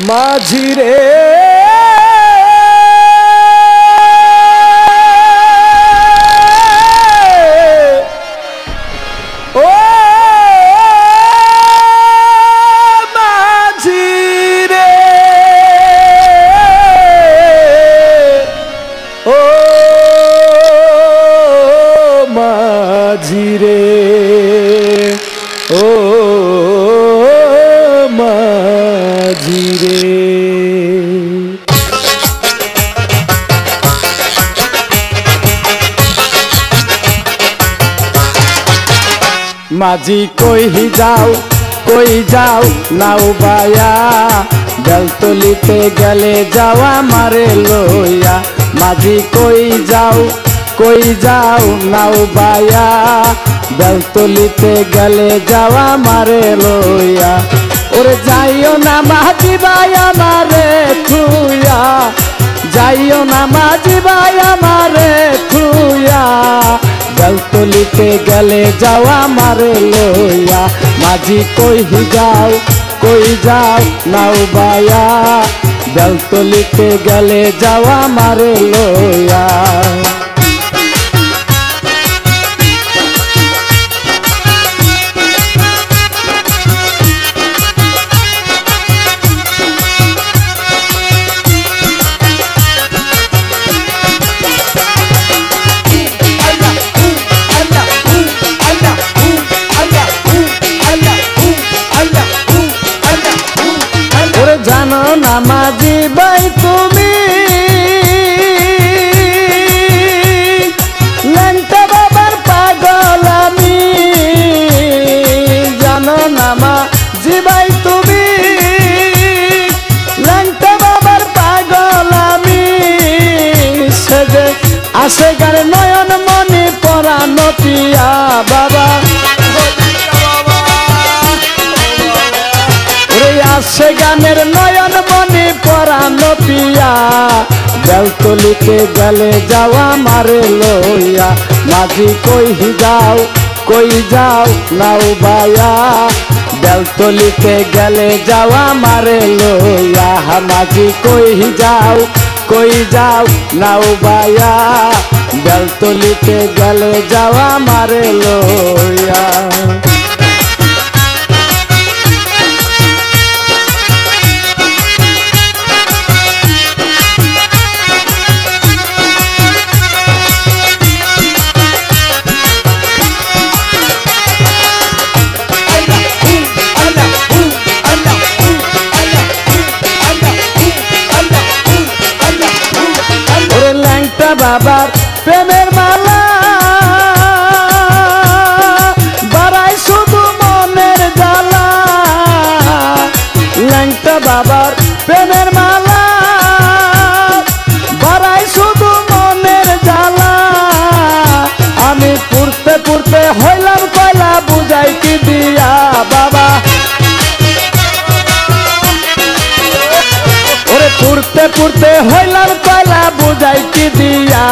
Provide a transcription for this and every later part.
মাঝি রে ও মাঝি রে ও মাঝি রে ও মাঝি রে মাঝি কই যাও নাও বায়া বেলতলিতে গেলে যাওয়া মারে লইয়া মাঝি কই যাও নাও বায়া বেলতলিতে গেলে যাওয়া মারে লইয়া ওরে যাইও না মাঝি বায়া মারে থুয়া যাইও না মাঝি বায়া মারে থুয়া বেলতলিতে গেলে যাওয়া মারে লইয়া মাঝি কই যাও নাও বায়া বেলতলিতে গেলে যাওয়া মারে লইয়া জানো না মাঝি ভাই তুমি ল্যাংটা বাবার পাগল আমি জানো না মাঝি ভাই তুমি ল্যাংটা বাবার পাগল আমি সেজে আসে গান নয়ন মনি পরাণ পিয়া বাবা আসে গানের নয়ন মনি পরাণ পিয়া বেলতলিতে গেলে যাওয়া মারে লইয়া মাঝি কই যাও নাও বায়া বেলতলিতে গেলে যাওয়া মারে লইয়া মাঝি কই যাও নাও বায়া বেলতলিতে গেলে যাওয়া মারে লইয়া বাবার প্রেমের মালা বাড়াই শুধু মনের জ্বালা ল্যাংটা বাবার প্রেমের মালা বাড়াই শুধু মনের জ্বালা আমি পুরতে হইলাম কয়লা বুঝাই কি দিয়া বাবা ওরে পুরতে হইলাম কয়লা বুঝাই কি দিয়া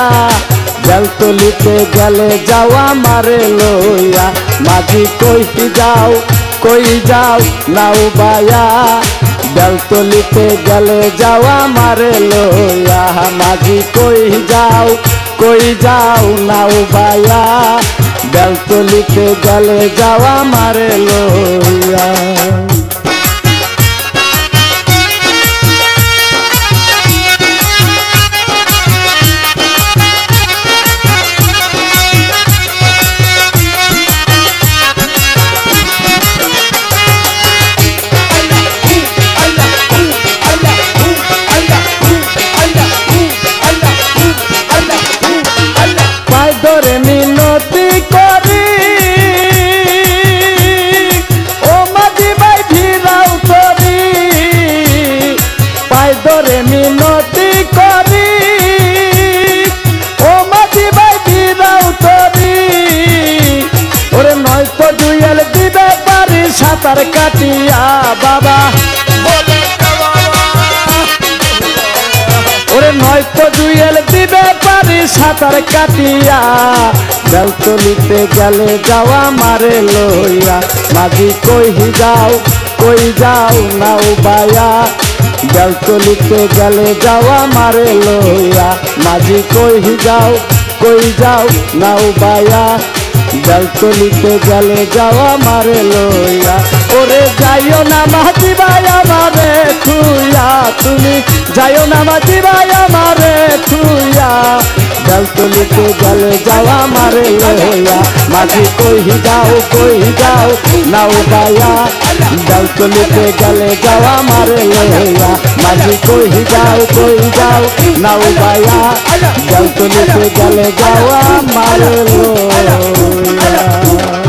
বেলতলিতে গেলে যাওয়া মারে লইয়া মাঝি কই যাও নাও বায়া বেলতলিতে গেলে যাওয়া মারে লইয়া মাঝি কই যাও নাও বায়া বেলতলিতে গেলে যাওয়া মারে লইয়া ধরে মিনতি করি ও মাঝি ভাই ভিড়াও করি পাই ধরে মিনতি করি ও মাঝি ভাই ভিড়াও করি ওরে নয়তো দুয়েল দিবে পারি সাঁতার কাটিয়া বাবা ওরে নয়তো দুয়েল দিবে পারি সাঁতার কাটিয়া বেলতলিতে গেলে যাওয়া মারে লইয়া মাঝি কই যাও নাও বায়া বেলতলিতে গেলে যাওয়া মারে লইয়া মাঝি কই যাও নাও বায়া বেলতলিতে গেলে যাওয়া মারে লইয়া ওরে যাইও না মাঝি ভাই আমারে থুইয়া তুমি যাইও না মাঝি ভাই আমারে থুইয়া বেলতলিতে গেলে যাওয়া মারে লইয়া মাঝি কই যাও নাও বায়া বেলতলিতে গেলে যাওয়া মারে লইয়া মাঝি কই যাও নাও বায়া বেলতলিতে গেলে যাওয়া মারে লইয়া